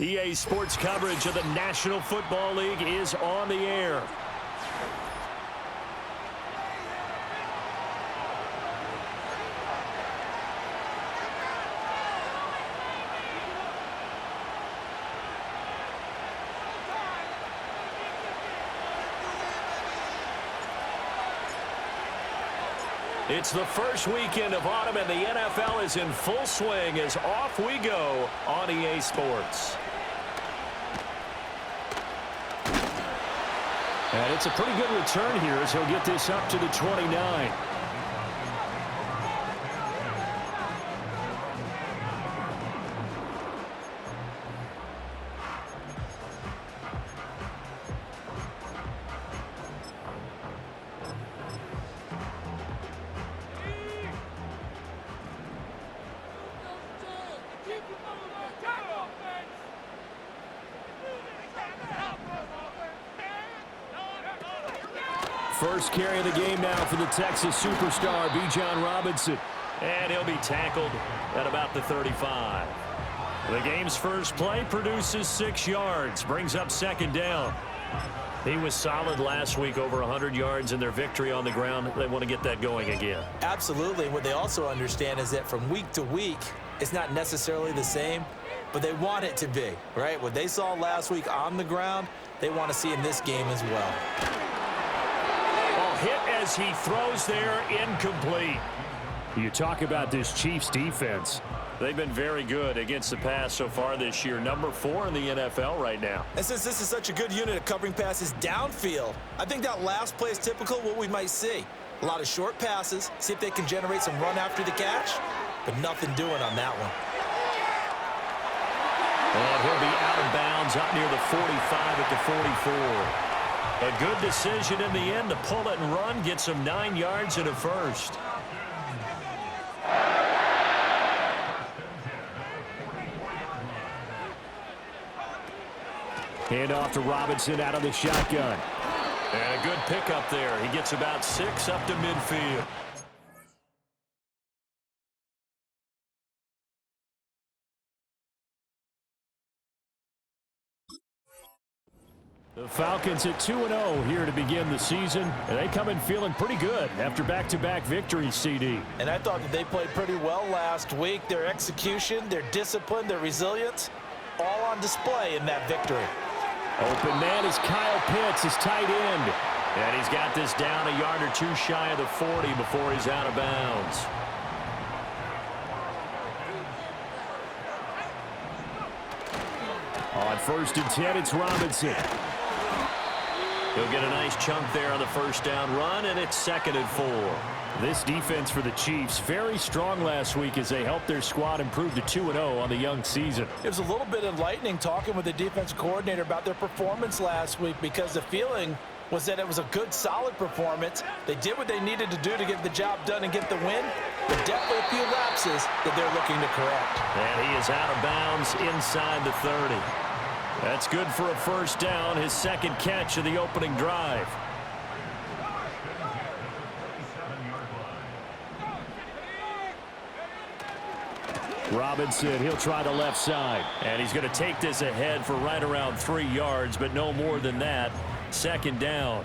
EA Sports coverage of the National Football League is on the air. It's the first weekend of autumn, and the NFL is in full swing as off we go on EA Sports. And it's a pretty good return here as he'll get this up to the 29. First carry of the game now for the Texas superstar, Bijan Robinson. And he'll be tackled at about the 35. The game's first play produces 6 yards, brings up second down. He was solid last week, over 100 yards in their victory on the ground. They want to get that going again. Absolutely. What they also understand is that from week to week, it's not necessarily the same, but they want it to be, right? What they saw last week on the ground, they want to see in this game as well. Hit as he throws there, incomplete. You talk about this Chiefs defense. They've been very good against the pass so far this year. Number 4 in the NFL right now. And since this is such a good unit of covering passes downfield, I think that last play is typical of what we might see. A lot of short passes, see if they can generate some run after the catch, but nothing doing on that one. And he'll be out of bounds up near the 45 at the 44. A good decision in the end to pull it and run, get some 9 yards and a first. Hand off to Robinson out of the shotgun. And a good pickup there. He gets about 6 up to midfield. The Falcons at 2-0 here to begin the season, and they come in feeling pretty good after back-to-back victories, CD. And I thought that they played pretty well last week. Their execution, their discipline, their resilience, all on display in that victory. Open man is Kyle Pitts, his tight end. And he's got this down a yard or 2 shy of the 40 before he's out of bounds. On 1st and 10, it's Robinson. He'll get a nice chunk there on the first down run, and it's 2nd and 4. This defense for the Chiefs, very strong last week as they helped their squad improve to 2-0 on the young season. It was a little bit enlightening talking with the defensive coordinator about their performance last week, because the feeling was that it was a good, solid performance. They did what they needed to do to get the job done and get the win, but definitely a few lapses that they're looking to correct. And he is out of bounds inside the 30. That's good for a first down, his 2nd catch of the opening drive. Robinson, he'll try the left side. And he's going to take this ahead for right around 3 yards, but no more than that. 2nd down.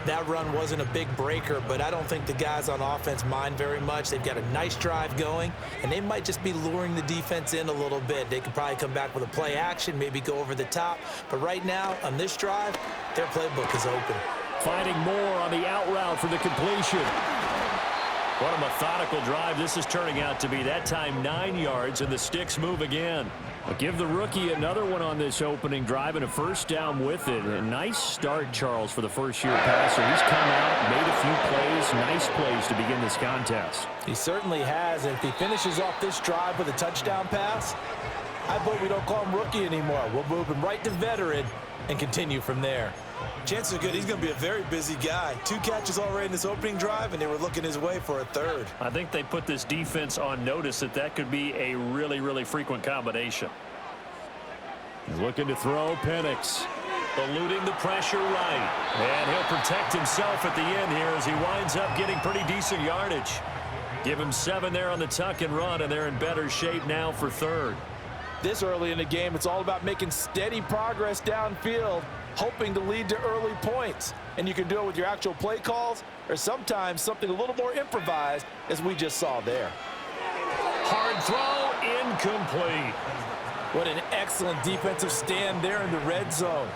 That run wasn't a big breaker, but I don't think the guys on offense mind very much. They've got a nice drive going, and they might just be luring the defense in a little bit. They could probably come back with a play action, maybe go over the top. But right now, on this drive, their playbook is open. Finding more on the out route for the completion. What a methodical drive this is turning out to be. That time 9 yards, and the sticks move again. I'll give the rookie another one on this opening drive and a first down with it. A nice start, Charles, for the first-year passer. He's come out, made a few plays, nice plays to begin this contest. He certainly has, and if he finishes off this drive with a touchdown pass, I vote we don't call him rookie anymore. We'll move him right to veteran and continue from there. Chances are good he's going to be a very busy guy. 2 catches already in this opening drive, and they were looking his way for a 3rd. I think they put this defense on notice that could be a really, really frequent combination. He's looking to throw. Penix eluding the pressure right. And he'll protect himself at the end here as he winds up getting pretty decent yardage. Give him 7 there on the tuck and run, and they're in better shape now for 3rd. This early in the game, it's all about making steady progress downfield, hoping to lead to early points. And you can do it with your actual play calls or sometimes something a little more improvised, as we just saw there. Hard throw, incomplete. What an excellent defensive stand there in the red zone.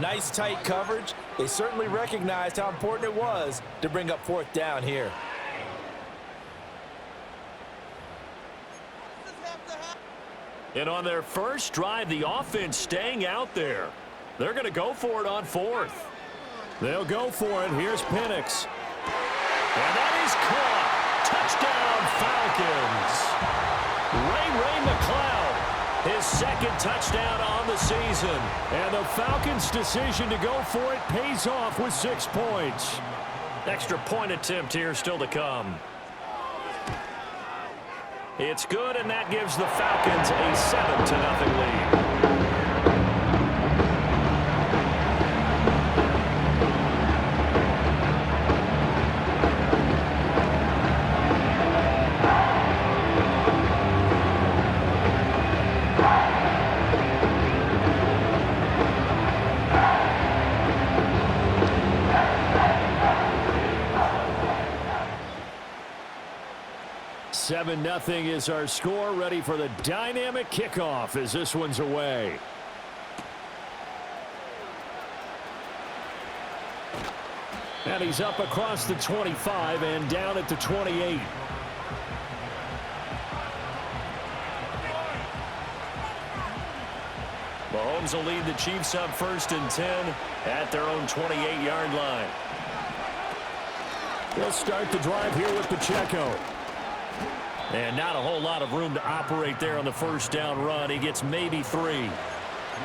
Nice tight coverage. They certainly recognized how important it was to bring up fourth down here. And on their first drive, the offense staying out there. They're going to go for it on fourth. They'll go for it. Here's Penix. And that is caught. Touchdown, Falcons. Ray McCloud, his second touchdown on the season. And the Falcons' decision to go for it pays off with 6 points. Extra point attempt here still to come. It's good, and that gives the Falcons a 7-0 lead. Seven 0 is our score, ready for the dynamic kickoff as this one's away. And he's up across the 25 and down at the 28. Mahomes will lead the Chiefs up 1st and 10 at their own 28-yard line. He'll start the drive here with Pacheco. And not a whole lot of room to operate there on the first down run. He gets maybe 3.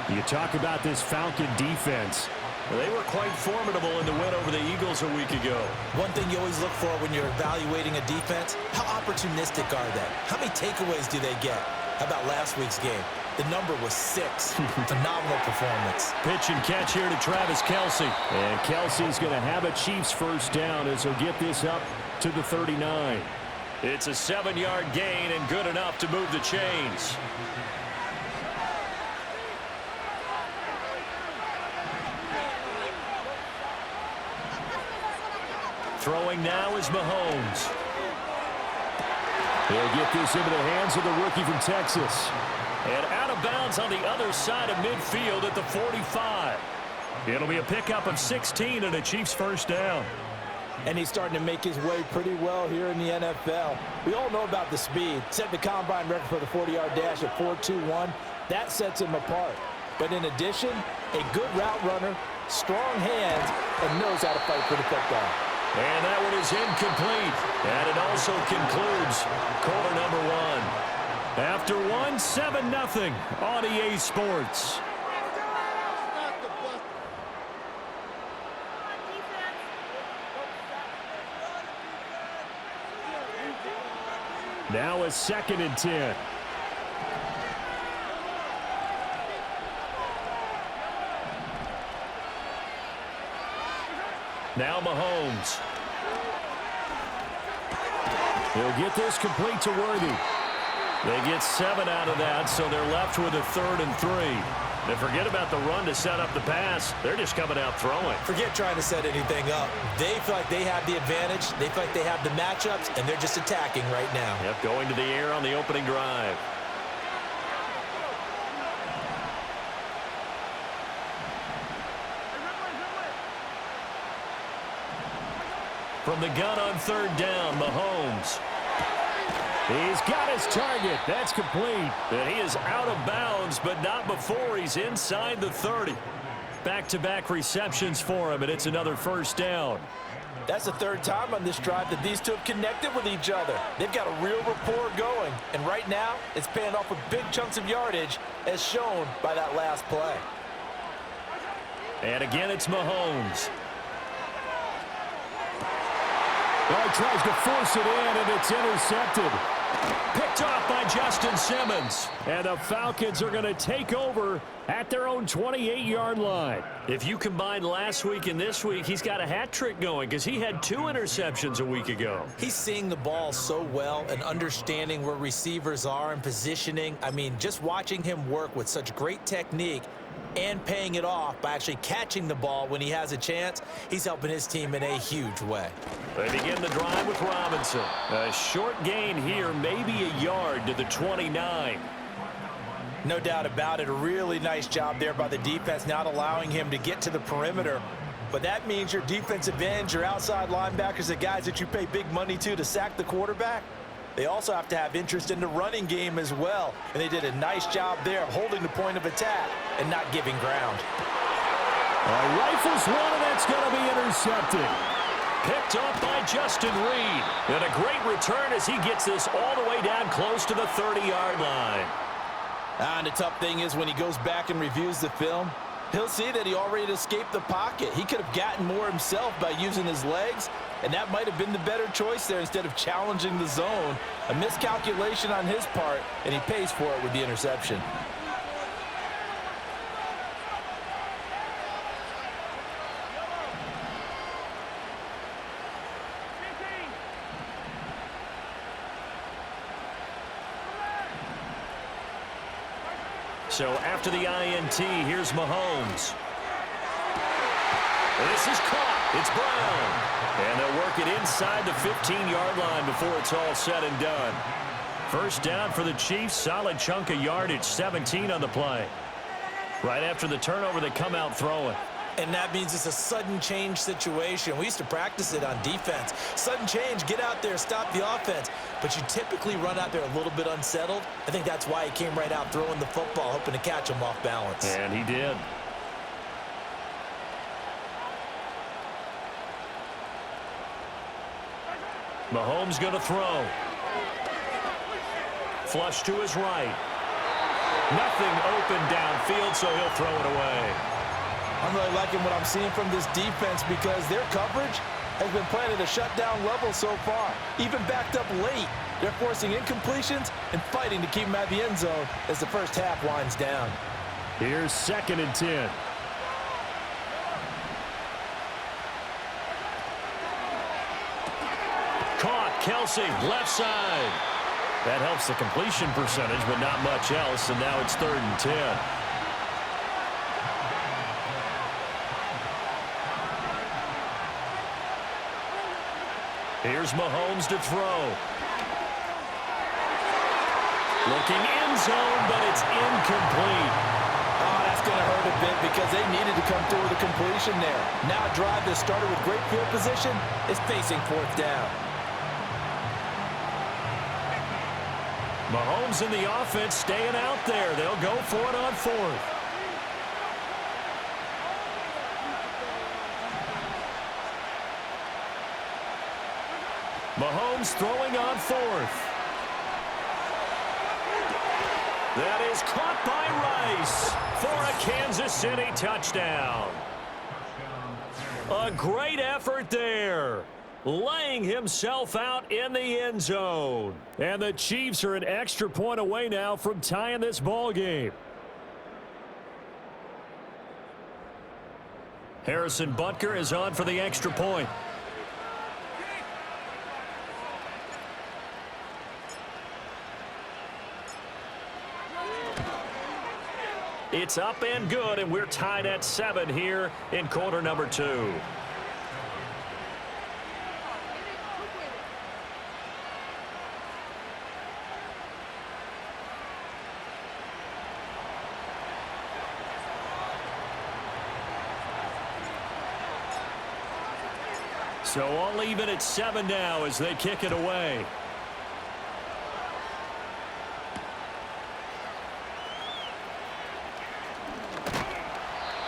You talk about this Falcon defense. They were quite formidable in the win over the Eagles a week ago. One thing you always look for when you're evaluating a defense, how opportunistic are they? How many takeaways do they get? How about last week's game? The number was 6. Phenomenal performance. Pitch and catch here to Travis Kelce. And Kelce's going to have a Chiefs first down as he'll get this up to the 39. It's a 7-yard gain and good enough to move the chains. Throwing now is Mahomes. He'll get this into the hands of the rookie from Texas. And out of bounds on the other side of midfield at the 45. It'll be a pickup of 16 and a Chiefs first down. And he's starting to make his way pretty well here in the NFL. We all know about the speed. Set the combine record for the 40-yard dash at 4.21. That sets him apart. But in addition, a good route runner, strong hands, and knows how to fight for the football. And that one is incomplete. And it also concludes quarter number 1. After 7-0 on EA Sports. Now a 2nd and 10. Now Mahomes. He'll get this complete to Worthy. They get 7 out of that, so they're left with a 3rd and 3. And forget about the run to set up the pass. They're just coming out throwing. Forget trying to set anything up. They feel like they have the advantage. They feel like they have the matchups, and they're just attacking right now. Yep, going to the air on the opening drive. From the gun on 3rd down, Mahomes. He's got his target. That's complete. And he is out of bounds, but not before he's inside the 30. Back-to-back receptions for him, and it's another first down. That's the 3rd time on this drive that these two have connected with each other. They've got a real rapport going. And right now, it's paying off with big chunks of yardage, as shown by that last play. And again, it's Mahomes. Oh, he tries to force it in, and it's intercepted. Picked off by Justin Simmons. And the Falcons are going to take over at their own 28-yard line. If you combine last week and this week, he's got a hat trick going because he had 2 interceptions a week ago. He's seeing the ball so well and understanding where receivers are and positioning. I mean, just watching him work with such great technique and paying it off by actually catching the ball when he has a chance, he's helping his team in a huge way. They begin the drive with Robinson. A short gain here, maybe a yard to the 29. No doubt about it. A really nice job there by the defense, not allowing him to get to the perimeter. But that means your defensive ends, your outside linebackers, the guys that you pay big money to sack the quarterback, they also have to have interest in the running game as well. And they did a nice job there of holding the point of attack and not giving ground. Rifles one, and that's going to be intercepted. Picked up by Justin Reed. And a great return as he gets this all the way down close to the 30-yard line. And the tough thing is when he goes back and reviews the film, he'll see that he already escaped the pocket. He could have gotten more himself by using his legs, and that might have been the better choice there instead of challenging the zone. A miscalculation on his part, and he pays for it with the interception. So after the INT, here's Mahomes. This is caught. It's Brown. And they'll work it inside the 15-yard line before it's all said and done. First down for the Chiefs. Solid chunk of yardage, 17 on the play. Right after the turnover, they come out throwing. And that means it's a sudden change situation. We used to practice it on defense. Sudden change, get out there, stop the offense. But you typically run out there a little bit unsettled. I think that's why he came right out throwing the football, hoping to catch him off balance. And he did. Mahomes going to throw. Flush to his right. Nothing open downfield, so he'll throw it away. I'm really liking what I'm seeing from this defense because their coverage has been playing at a shutdown level so far. Even backed up late, they're forcing incompletions and fighting to keep them at the end zone as the first half winds down. Here's 2nd and 10. Caught, Kelsey, left side. That helps the completion percentage, but not much else, and now it's 3rd and 10. Here's Mahomes to throw. Looking end zone, but it's incomplete. Oh, that's going to hurt a bit because they needed to come through with a completion there. Now a drive that started with great field position is facing 4th down. Mahomes and the offense staying out there. They'll go for it on 4th. Mahomes throwing on 4th. That is caught by Rice for a Kansas City touchdown. A great effort there, laying himself out in the end zone. And the Chiefs are an extra point away now from tying this ball game. Harrison Butker is on for the extra point. It's up and good, and we're tied at 7 here in quarter number 2. So all even at 7 now as they kick it away.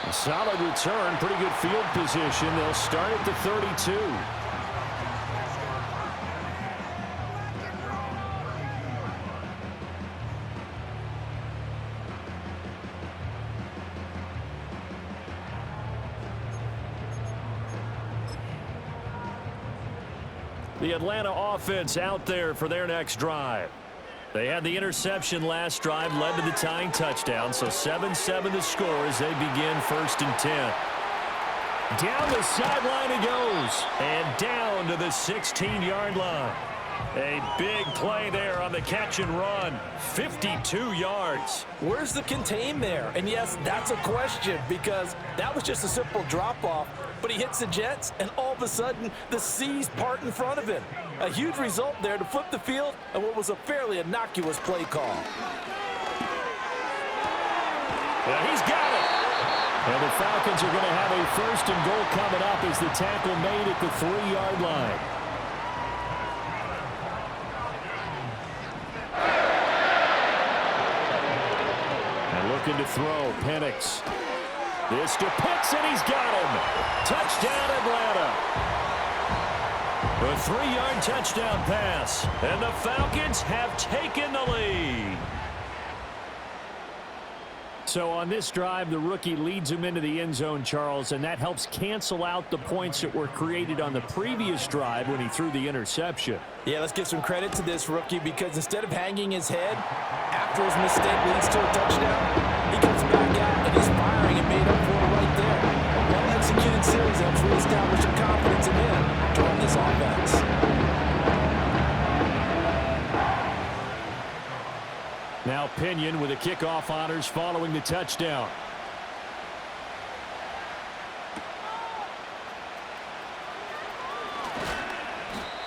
A solid return, pretty good field position. They'll start at the 32. The Atlanta offense out there for their next drive. They had the interception last drive, led to the tying touchdown, so 7-7 the score as they begin 1st and 10. Down the sideline he goes, and down to the 16-yard line. A big play there on the catch and run, 52 yards. Where's the contain there? And yes, that's a question because that was just a simple drop-off, but he hits the Jets, and all of a sudden, the seas part in front of him. A huge result there to flip the field and what was a fairly innocuous play call. Yeah, he's got it. And the Falcons are going to have a 1st and goal coming up as the tackle made at the 3-yard line. And looking to throw, Penix. This to Pitts, and he's got him. Touchdown, Atlanta. A 3-yard touchdown pass, and the Falcons have taken the lead. So on this drive, the rookie leads him into the end zone, Charles, and that helps cancel out the points that were created on the previous drive when he threw the interception. Yeah, let's give some credit to this rookie because instead of hanging his head after his mistake leads to a touchdown, he comes back out and he's firing and made up for it right there. Well-executed series helps reestablish some confidence in him to run this offense. Now Pinion with the kickoff honors following the touchdown.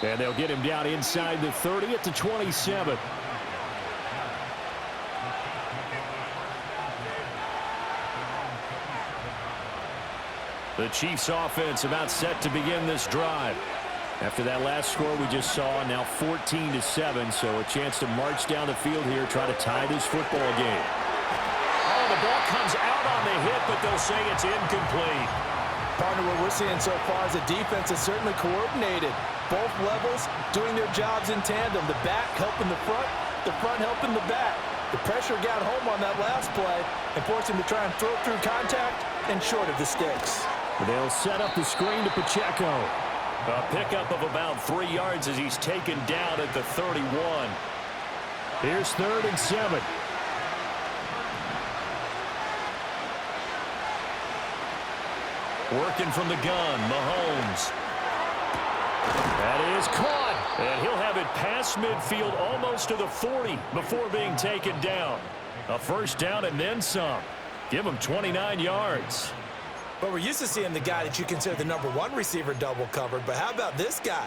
And they'll get him down inside the 30 at the 27. The Chiefs offense about set to begin this drive. After that last score we just saw, now 14-7, so a chance to march down the field here, try to tie this football game. Oh, the ball comes out on the hit, but they'll say it's incomplete. Partner, what we're seeing so far is the defense is certainly coordinated. Both levels doing their jobs in tandem. The back helping the front helping the back. The pressure got home on that last play and forced him to try and throw through contact and short of the sticks. They'll set up the screen to Pacheco. A pickup of about 3 yards as he's taken down at the 31. Here's 3rd and 7. Working from the gun, Mahomes. That is caught. And he'll have it past midfield almost to the 40 before being taken down. A 1st down and then some. Give him 29 yards. But we're used to seeing the guy that you consider the #1 receiver double covered. But how about this guy?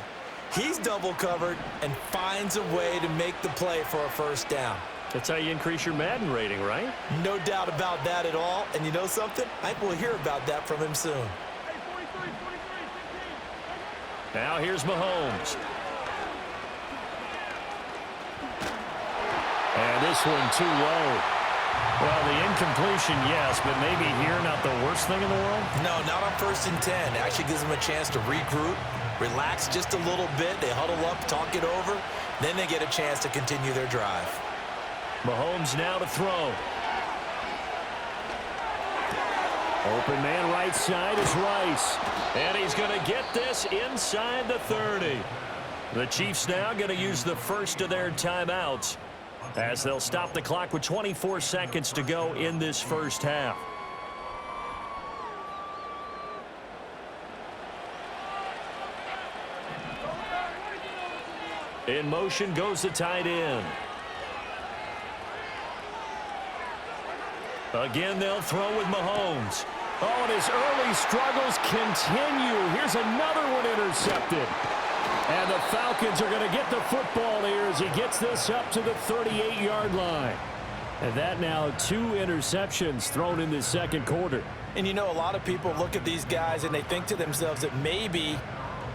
He's double covered and finds a way to make the play for a 1st down. That's how you increase your Madden rating, right? No doubt about that at all. And you know something? I think we'll hear about that from him soon. Now here's Mahomes. And this one too low. Well, the incompletion, yes, but maybe here not the worst thing in the world? No, not on 1st and 10. It actually gives them a chance to regroup, relax just a little bit. They huddle up, talk it over. Then they get a chance to continue their drive. Mahomes now to throw. Open man right side is Rice. And he's going to get this inside the 30. The Chiefs now going to use the first of their timeouts as they'll stop the clock with 24 seconds to go in this 1st half. In motion goes the tight end. Again, they'll throw with Mahomes. Oh, and his early struggles continue. Here's another one intercepted. And the Falcons are going to get the football here as he gets this up to the 38-yard line. And that now 2 interceptions thrown in the 2nd quarter. And you know, a lot of people look at these guys and they think to themselves that maybe,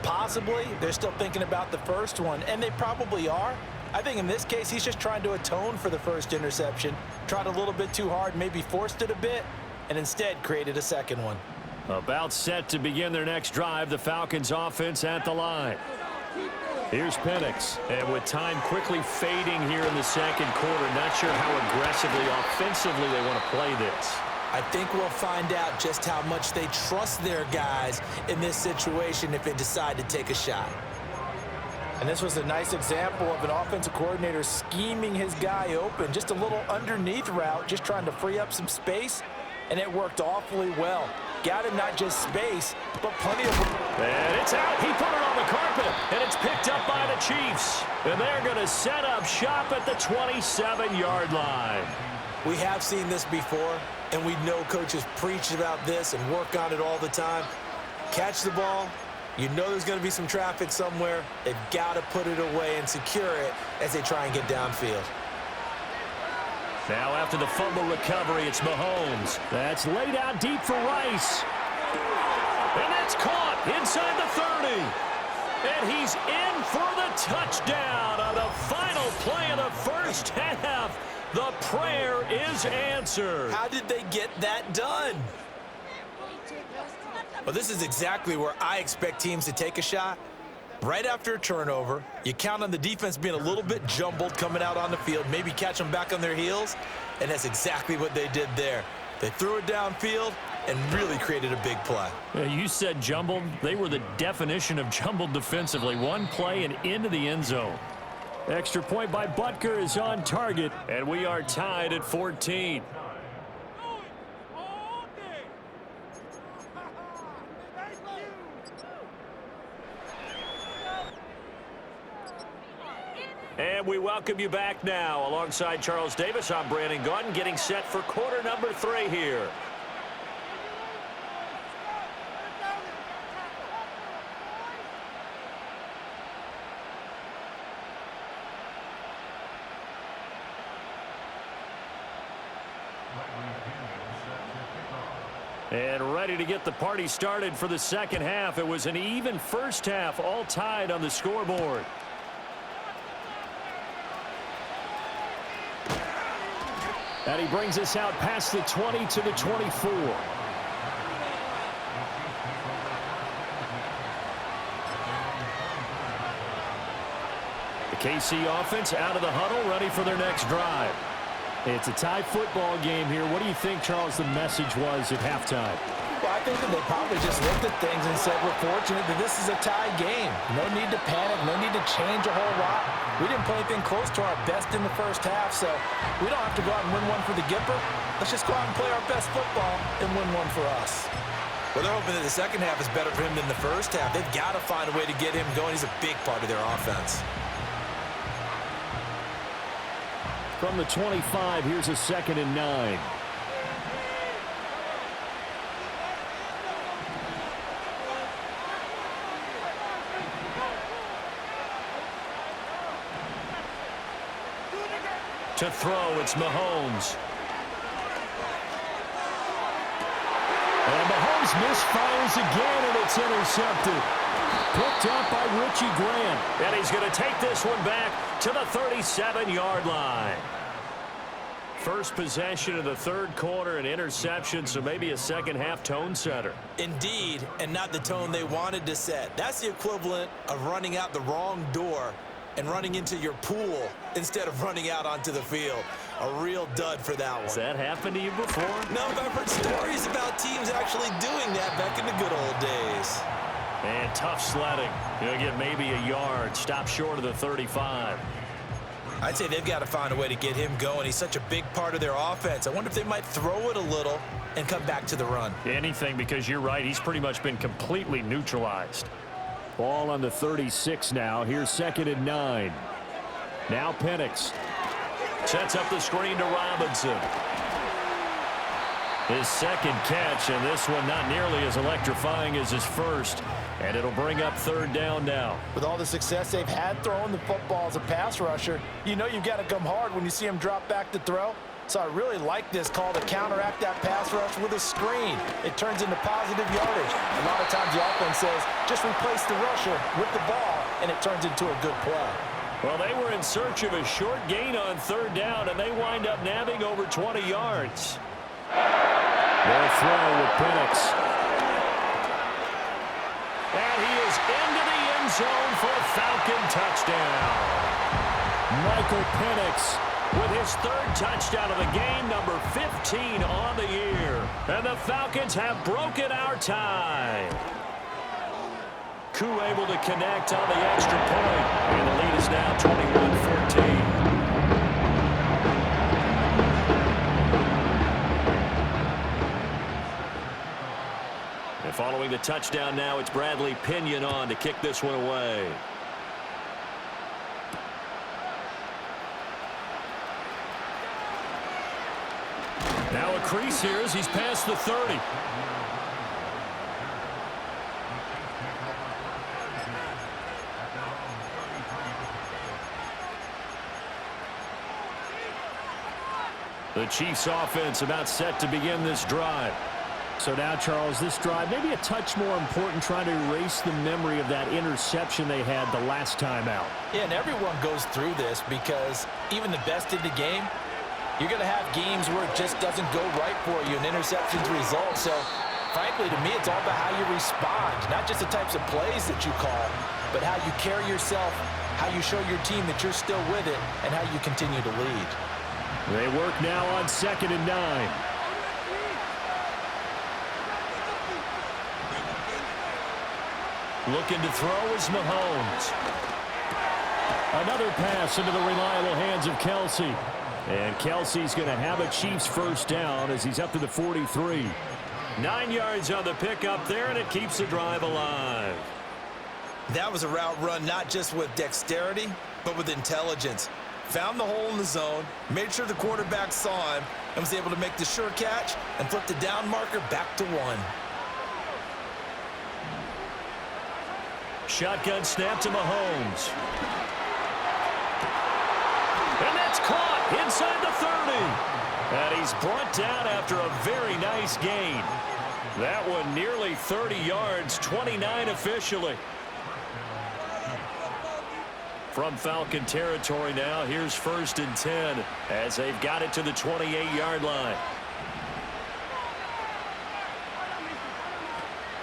possibly, they're still thinking about the first one. And they probably are. I think in this case, he's just trying to atone for the 1st interception. Tried a little bit too hard, maybe forced it a bit, and instead created a 2nd one. About set to begin their next drive, the Falcons offense at the line. Here's Penix, and with time quickly fading here in the 2nd quarter, not sure how aggressively, offensively they want to play this. I think we'll find out just how much they trust their guys in this situation if they decide to take a shot. And this was a nice example of an offensive coordinator scheming his guy open. Just a little underneath route, just trying to free up some space, and it worked awfully well. Got him not just space, but plenty of... And it's out. He put it on the carpet, and it's picked up by the Chiefs. And they're going to set up shop at the 27-yard line. We have seen this before, and we know coaches preach about this and work on it all the time. Catch the ball. You know there's going to be some traffic somewhere. They've got to put it away and secure it as they try and get downfield. Now after the fumble recovery, it's Mahomes. That's laid out deep for Rice. And that's caught inside the 30. And he's in for the touchdown on the final play of the first half. The prayer is answered. How did they get that done? Well, this is exactly where I expect teams to take a shot. Right after a turnover, you count on the defense being a little bit jumbled coming out on the field, maybe catch them back on their heels, and that's exactly what they did there. They threw it downfield and really created a big play. Yeah, you said jumbled. They were the definition of jumbled defensively. One play and into the end zone. Extra point by Butker is on target, and we are tied at 14. And we welcome you back now. Alongside Charles Davis, I'm Brandon Gaudin, getting set for quarter number 3 here. And ready to get the party started for the second half. It was an even first half, all tied on the scoreboard. And he brings us out past the 20 to the 24. The KC offense out of the huddle, ready for their next drive. It's a tie football game here. What do you think, Charles, the message was at halftime? Well, I think that they probably just looked at things and said, we're fortunate that this is a tie game. No need to panic, no need to change a whole lot. We didn't play anything close to our best in the first half, so we don't have to go out and win one for the Gipper. Let's just go out and play our best football and win one for us. Well, they're hoping that the second half is better for him than the first half. They've got to find a way to get him going. He's a big part of their offense. From the 25, here's a 2nd and 9. To throw, it's Mahomes. And Mahomes misfires again, and it's intercepted. Picked up by Richie Grant. And he's going to take this one back to the 37-yard line. First possession of the third quarter, an interception, so maybe a second-half tone setter. Indeed, and not the tone they wanted to set. That's the equivalent of running out the wrong door and running into your pool instead of running out onto the field. A real dud for that one. Has that happened to you before? No, but I've heard stories about teams actually doing that back in the good old days. And tough sledding. He'll get maybe a yard. Stop short of the 35. I'd say they've got to find a way to get him going. He's such a big part of their offense. I wonder if they might throw it a little and come back to the run. Anything, because you're right. He's pretty much been completely neutralized. Ball on the 36 now. Here's 2nd and 9. Now Penix. Sets up the screen to Robinson. His second catch, and this one not nearly as electrifying as his first. And it'll bring up 3rd down now. With all the success they've had throwing the football as a pass rusher, you know you've got to come hard when you see him drop back to throw. So I really like this call to counteract that pass rush with a screen. It turns into positive yardage. A lot of times the offense says, just replace the rusher with the ball, and it turns into a good play. Well, they were in search of a short gain on 3rd down, and they wind up nabbing over 20 yards. They'll throw with Penix. And he is into the end zone for a Falcon touchdown. Michael Penix with his 3rd touchdown of the game, number 15 on the year. And the Falcons have broken our tie. Ku able to connect on the extra point. And the lead is now 21-14. And following the touchdown now, it's Bradley Pinion on to kick this one away. Now a crease here as he's past the 30. The Chiefs offense about set to begin this drive. So now, Charles, this drive maybe a touch more important, trying to erase the memory of that interception they had the last time out. Yeah, and everyone goes through this because even the best in the game, you're going to have games where it just doesn't go right for you, and interceptions result. So, frankly, to me, it's all about how you respond, not just the types of plays that you call, but how you carry yourself, how you show your team that you're still with it, and how you continue to lead. They work now on 2nd and 9. Looking to throw is Mahomes. Another pass into the reliable hands of Kelsey. And Kelsey's going to have a Chiefs first down as he's up to the 43. 9 yards on the pickup there, and it keeps the drive alive. That was a route run not just with dexterity, but with intelligence. Found the hole in the zone, made sure the quarterback saw him, and was able to make the sure catch and flip the down marker back to 1. Shotgun snap to Mahomes. And that's caught inside the 30. And he's brought down after a very nice gain. That one nearly 30 yards, 29 officially. From Falcon territory now, here's 1st and 10 as they've got it to the 28-yard line.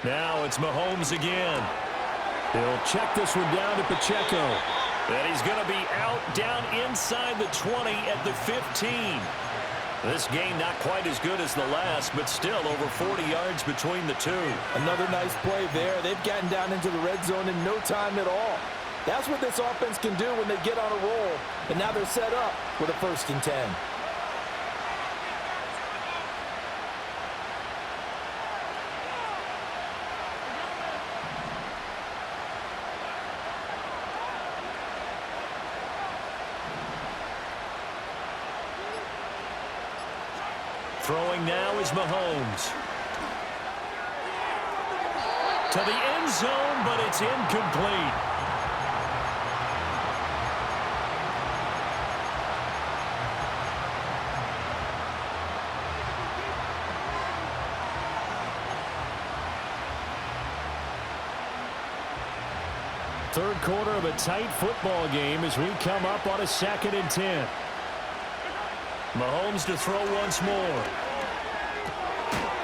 Now it's Mahomes again. He'll check this one down to Pacheco. And he's going to be out down inside the 20 at the 15. This game not quite as good as the last, but still over 40 yards between the two. Another nice play there. They've gotten down into the red zone in no time at all. That's what this offense can do when they get on a roll. And now they're set up with a 1st and 10. Throwing now is Mahomes. To the end zone, but it's incomplete. Third quarter of a tight football game as we come up on a 2nd and 10. Mahomes to throw once more.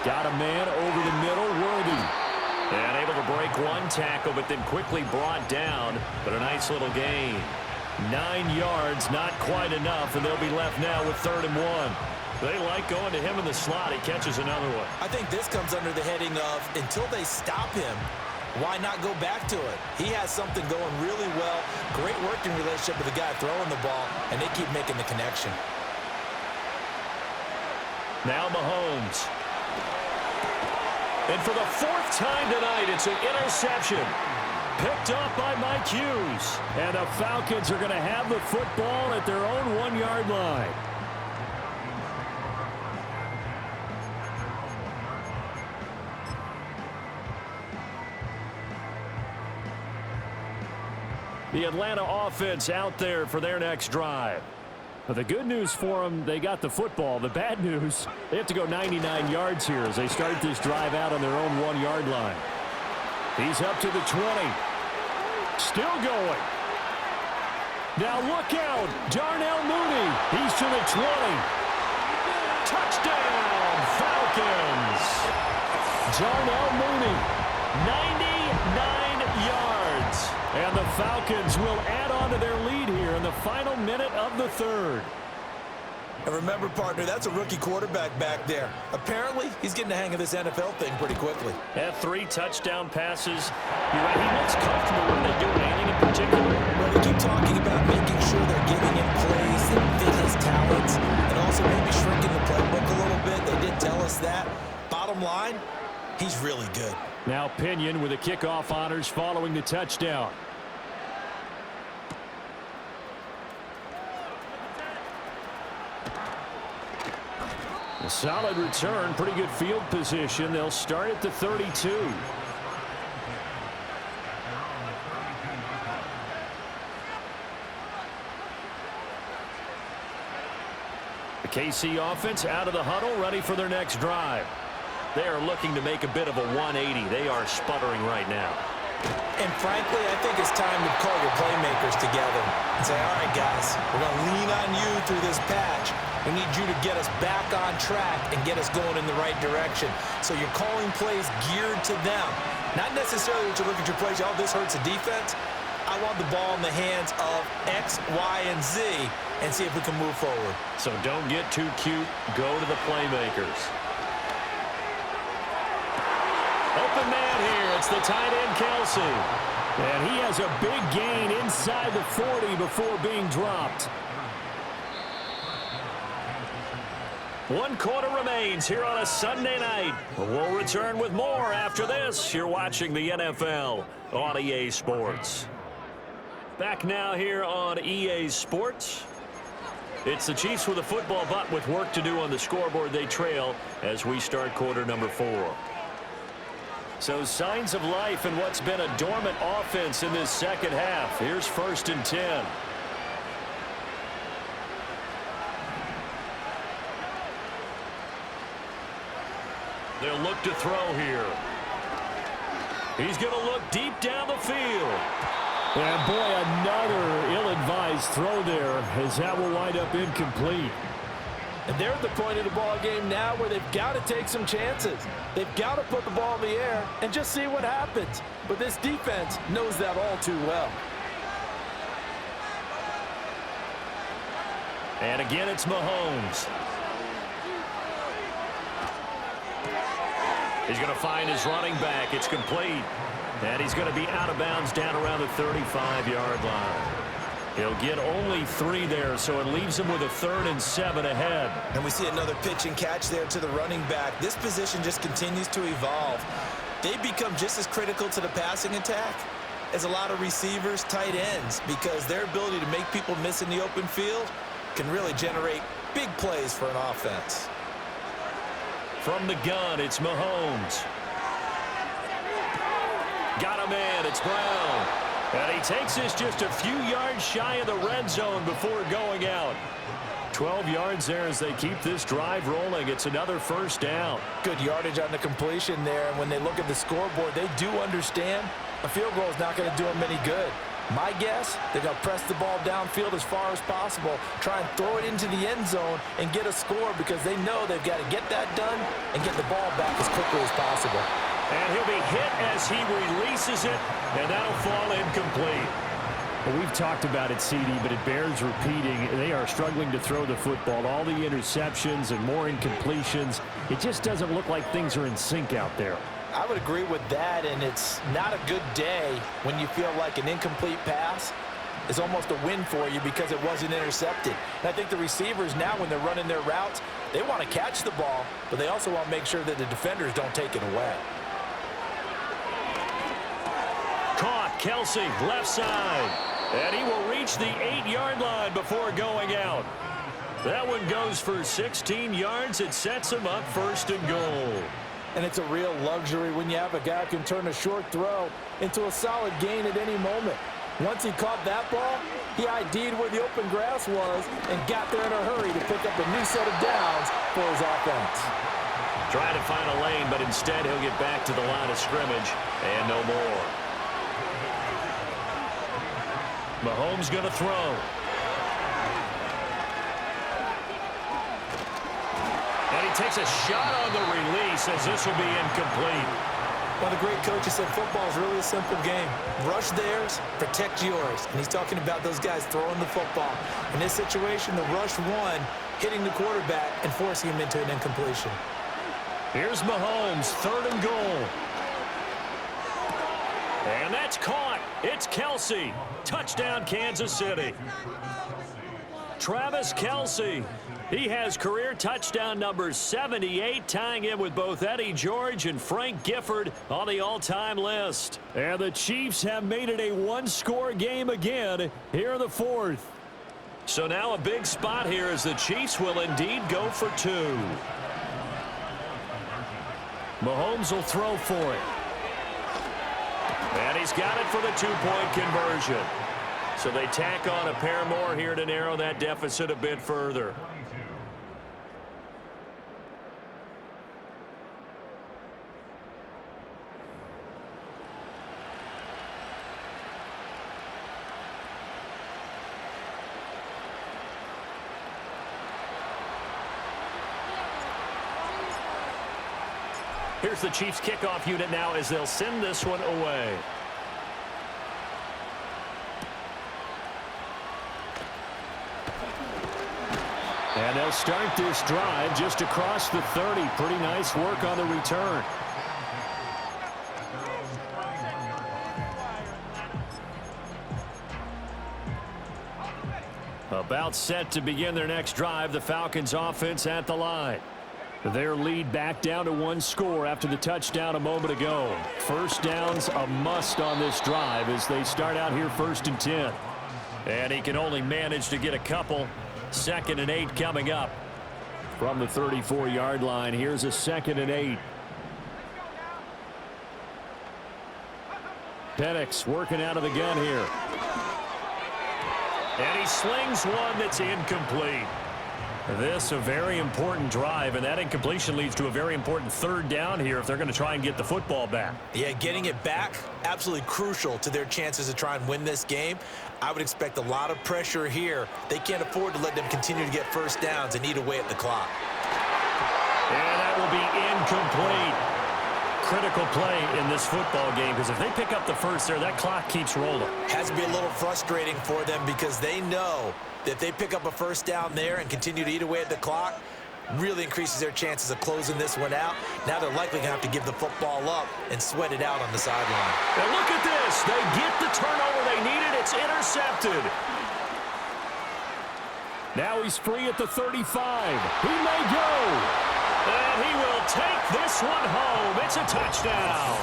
Got a man over the middle, Worthy. And able to break one tackle, but then quickly brought down. But a nice little gain. 9 yards, not quite enough, and they'll be left now with 3rd and 1. They like going to him in the slot. He catches another one. I think this comes under the heading of until they stop him, why not go back to it? He has something going really well. Great working relationship with the guy throwing the ball, and they keep making the connection. Now Mahomes. And for the 4th time tonight, it's an interception. Picked up by Mike Hughes. And the Falcons are going to have the football at their own 1-yard line. The Atlanta offense out there for their next drive. But the good news for them, they got the football. The bad news, they have to go 99 yards here as they start this drive out on their own 1-yard line. He's up to the 20. Still going. Now look out. Darnell Mooney. He's to the 20. Touchdown, Falcons. Darnell Mooney. 99 yards. And the Falcons will add on to their lead here in the final minute of the 3rd. And remember, partner, that's a rookie quarterback back there. Apparently, he's getting the hang of this NFL thing pretty quickly. Had 3 touchdown passes. You're right, he looks comfortable. What are they doing? Anything in particular? Well, they keep talking about making sure they're giving him plays that fit his talents and also maybe shrinking the playbook a little bit. They did tell us that. Bottom line, he's really good. Now Pinion with the kickoff honors following the touchdown. A solid return, pretty good field position. They'll start at the 32. The KC offense out of the huddle, ready for their next drive. They are looking to make a bit of a 180. They are sputtering right now. And frankly, I think it's time to call your playmakers together and say, all right, guys, we're going to lean on you through this patch. We need you to get us back on track and get us going in the right direction. So you're calling plays geared to them. Not necessarily that you look at your plays, oh, this hurts the defense. I want the ball in the hands of X, Y, and Z and see if we can move forward. So don't get too cute. Go to the playmakers. Open man here. It's the tight end, Kelsey. And he has a big gain inside the 40 before being dropped. 1 quarter remains here on a Sunday night. We'll return with more after this. You're watching the NFL on EA Sports. Back now here on EA Sports. It's the Chiefs with a football, but with work to do on the scoreboard. They trail as we start quarter number 4. So signs of life in what's been a dormant offense in this second half. Here's 1st and 10. They'll look to throw here. He's going to look deep down the field. And boy, another ill-advised throw there as that will wind up incomplete. And they're at the point of the ball game now where they've got to take some chances. They've got to put the ball in the air and just see what happens. But this defense knows that all too well. And again, it's Mahomes. He's going to find his running back. It's complete. And he's going to be out of bounds down around the 35-yard line. He'll get only 3 there, so it leaves him with a 3rd and 7 ahead. And we see another pitch and catch there to the running back. This position just continues to evolve. They become just as critical to the passing attack as a lot of receivers, tight ends, because their ability to make people miss in the open field can really generate big plays for an offense. From the gun, it's Mahomes. Got a man, it's Brown. And he takes this just a few yards shy of the red zone before going out. 12 yards there as they keep this drive rolling. It's another 1st down. Good yardage on the completion there. And when they look at the scoreboard, they do understand a field goal is not going to do them any good. My guess, they're going to press the ball downfield as far as possible, try and throw it into the end zone and get a score because they know they've got to get that done and get the ball back as quickly as possible. And he'll be hit as he releases it, and that'll fall incomplete. Well, we've talked about it, CD, but it bears repeating. They are struggling to throw the football. All the interceptions and more incompletions. It just doesn't look like things are in sync out there. I would agree with that, and it's not a good day when you feel like an incomplete pass is almost a win for you because it wasn't intercepted. And I think the receivers now, when they're running their routes, they want to catch the ball, but they also want to make sure that the defenders don't take it away. Caught, Kelsey, left side. And he will reach the 8-yard line before going out. That one goes for 16 yards. It sets him up 1st and goal. And it's a real luxury when you have a guy who can turn a short throw into a solid gain at any moment. Once he caught that ball, he ID'd where the open grass was and got there in a hurry to pick up a new set of downs for his offense. Trying to find a lane, but instead he'll get back to the line of scrimmage and no more. Mahomes going to throw. And he takes a shot on the release as this will be incomplete. One of the great coaches said football is really a simple game. Rush theirs, protect yours. And he's talking about those guys throwing the football. In this situation, the rush one hitting the quarterback and forcing him into an incompletion. Here's Mahomes, 3rd and goal. And that's caught. It's Kelsey. Touchdown, Kansas City. Travis Kelsey. He has career touchdown number 78, tying in with both Eddie George and Frank Gifford on the all-time list. And the Chiefs have made it a one-score game again here in the 4th. So now a big spot here as the Chiefs will indeed go for 2. Mahomes will throw for it. And he's got it for the 2-point conversion. So they tack on a pair more here to narrow that deficit a bit further. Here's the Chiefs kickoff unit now as they'll send this one away. And they'll start this drive just across the 30. Pretty nice work on the return. About set to begin their next drive, the Falcons offense at the line. Their lead back down to 1 score after the touchdown a moment ago. First down's a must on this drive as they start out here 1st and 10. And he can only manage to get a couple. 2nd and 8 coming up. From the 34-yard line, here's a 2nd and 8. Penix working out of the gun here. And he slings one that's incomplete. This a very important drive, and that incompletion leads to a very important 3rd down here if they're going to try and get the football back. Yeah, getting it back, absolutely crucial to their chances to try and win this game. I would expect a lot of pressure here. They can't afford to let them continue to get first downs and eat away at the clock. And that will be incomplete. Critical play in this football game, because if they pick up the first there, that clock keeps rolling. Has to be a little frustrating for them because they know that if they pick up a first down there and continue to eat away at the clock, really increases their chances of closing this one out. Now they're likely going to have to give the football up and sweat it out on the sideline. And look at this. They get the turnover they needed. It's intercepted. Now he's free at the 35. He may go. And he will take this one home. It's a touchdown.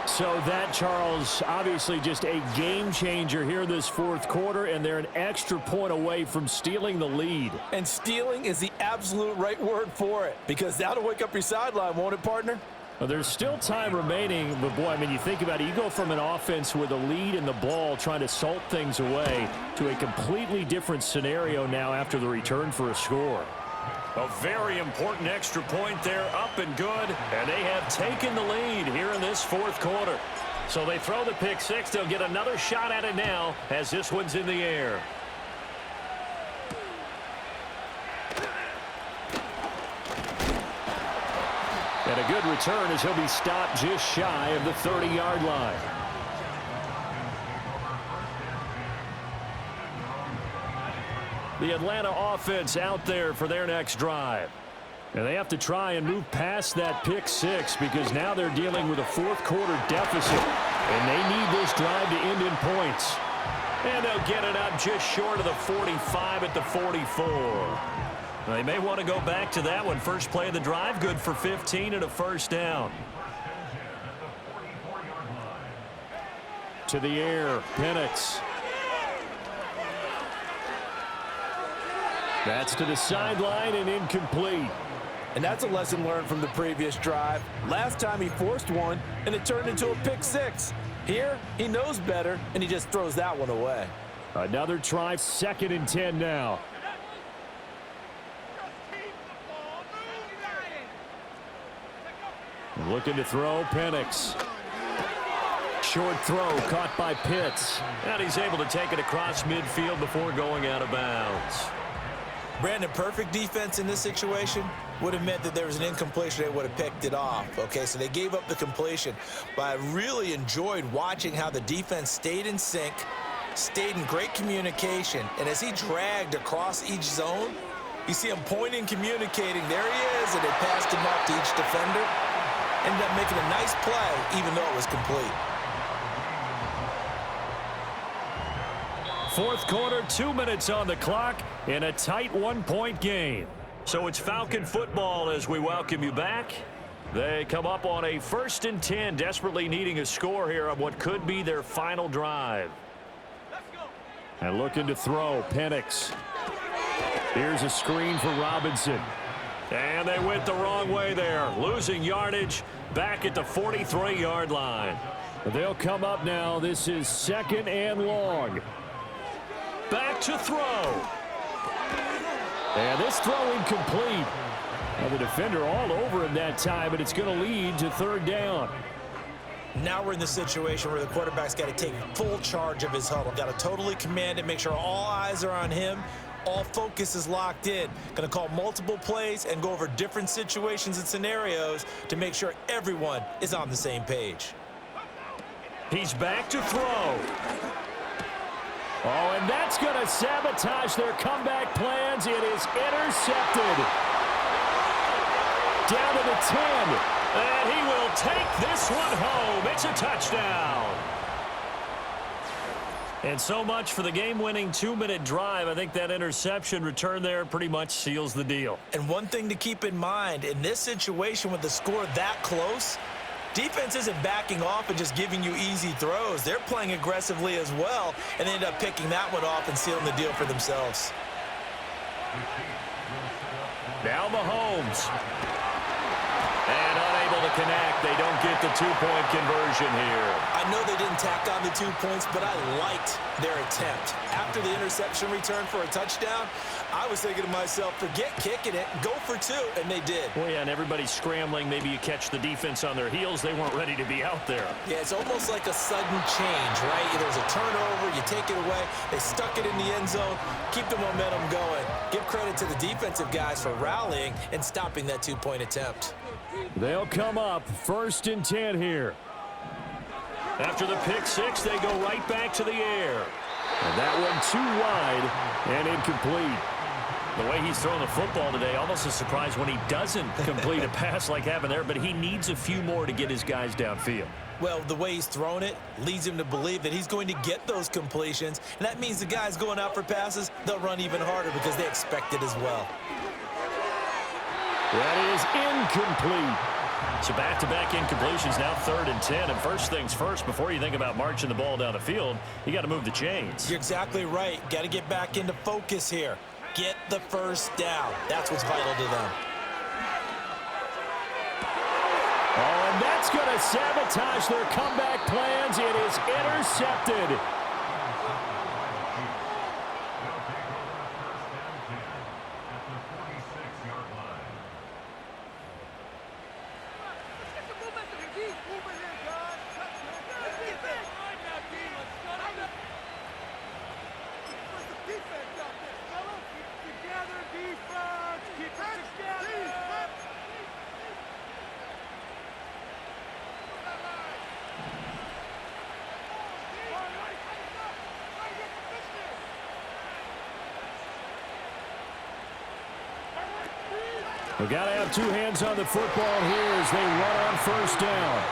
So that, Charles, obviously just a game changer here this 4th quarter, and they're an extra point away from stealing the lead. And stealing is the absolute right word for it, because that'll wake up your sideline, won't it, partner? Well, there's still time remaining, but boy, I mean, you think about it, you go from an offense with a lead in the ball trying to salt things away to a completely different scenario now after the return for a score. A very important extra point there, up and good, and they have taken the lead here in this 4th quarter. So they throw the pick 6. They'll get another shot at it now as this one's in the air. And a good return as he'll be stopped just shy of the 30-yard line. The Atlanta offense out there for their next drive. And they have to try and move past that pick 6 because now they're dealing with a 4th quarter deficit. And they need this drive to end in points. And they'll get it up just short of the 45 at the 44. They may want to go back to that one. First play of the drive, good for 15 and a first down. To the air, Penix. That's to the sideline and incomplete. And that's a lesson learned from the previous drive. Last time he forced one, and it turned into a pick 6. Here, he knows better, and he just throws that one away. Another try, 2nd and 10 now. Looking to throw, Penix. Short throw caught by Pitts. And he's able to take it across midfield before going out of bounds. Brandon, perfect defense in this situation would have meant that there was an incompletion. They would have picked it off. Okay, so they gave up the completion. But I really enjoyed watching how the defense stayed in sync, stayed in great communication. And as he dragged across each zone, You see him pointing, communicating. There he is, and they passed him off to each defender. Ended up making a nice play, even though it was complete. Fourth quarter, 2 minutes on the clock in a tight one-point game. So it's Falcon football as we welcome you back. They come up on a 1st and 10, desperately needing a score here on what could be their final drive. And looking to throw, Penix. Here's a screen for Robinson. And they went the wrong way there, losing yardage back at the 43-yard line. They'll come up now. This is 2nd and long. Back to throw. And this throw incomplete. Now the defender all over him that time, and it's going to lead to 3rd down. Now we're in the situation where the quarterback's got to take full charge of his huddle. Got to totally command it, make sure all eyes are on him. All focus is locked in. Going to call multiple plays and go over different situations and scenarios to make sure everyone is on the same page. He's back to throw. Oh, and that's going to sabotage their comeback plans. It is intercepted. Down to the 10. And he will take this one home. It's a touchdown. And so much for the game-winning 2-minute drive. I think that interception return there pretty much seals the deal. And one thing to keep in mind, in this situation with the score that close, defense isn't backing off and just giving you easy throws. They're playing aggressively as well, and they end up picking that one off and sealing the deal for themselves. Now Mahomes. And unable to connect. They don't get the 2-point conversion here. I know they didn't tack on the 2 points, but I liked their attempt. After the interception return for a touchdown, I was thinking to myself, forget kicking it, go for 2, and they did. Well, yeah, and everybody's scrambling. Maybe you catch the defense on their heels. They weren't ready to be out there. Yeah, it's almost like a sudden change, right? There's a turnover, you take it away, they stuck it in the end zone, keep the momentum going. Give credit to the defensive guys for rallying and stopping that 2-point attempt. They'll come up 1st and 10 here. After the pick 6, they go right back to the air. And that one too wide and incomplete. The way he's throwing the football today, almost a surprise when he doesn't complete a pass like happened there, but he needs a few more to get his guys downfield. Well, the way he's thrown it leads him to believe that he's going to get those completions, and that means the guys going out for passes, they'll run even harder because they expect it as well. That is incomplete. So back-to-back incompletions, now 3rd and 10. And first things first, before you think about marching the ball down the field, you got to move the chains. You're exactly right. Got to get back into focus here. Get the first down. That's what's vital to them. Oh, and that's going to sabotage their comeback plans. It is intercepted. We've got to have 2 hands on the football here as they run on 1st down.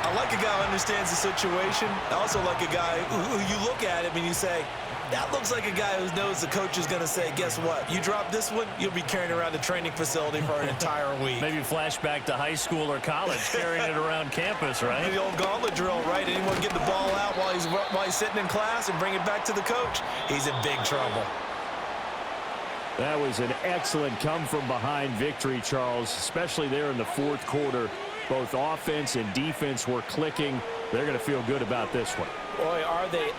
I like a guy who understands the situation. I also like a guy who you look at him and you say, that looks like a guy who knows the coach is going to say, guess what? You drop this one, you'll be carrying around the training facility for an entire week. Maybe flashback to high school or college, carrying it around campus, right? The old gauntlet drill, right? Anyone get the ball out while he's sitting in class and bring it back to the coach, he's in big trouble. That was an excellent come-from-behind victory, Charles, especially there in the 4th quarter. Both offense and defense were clicking. They're going to feel good about this one. Boy, are they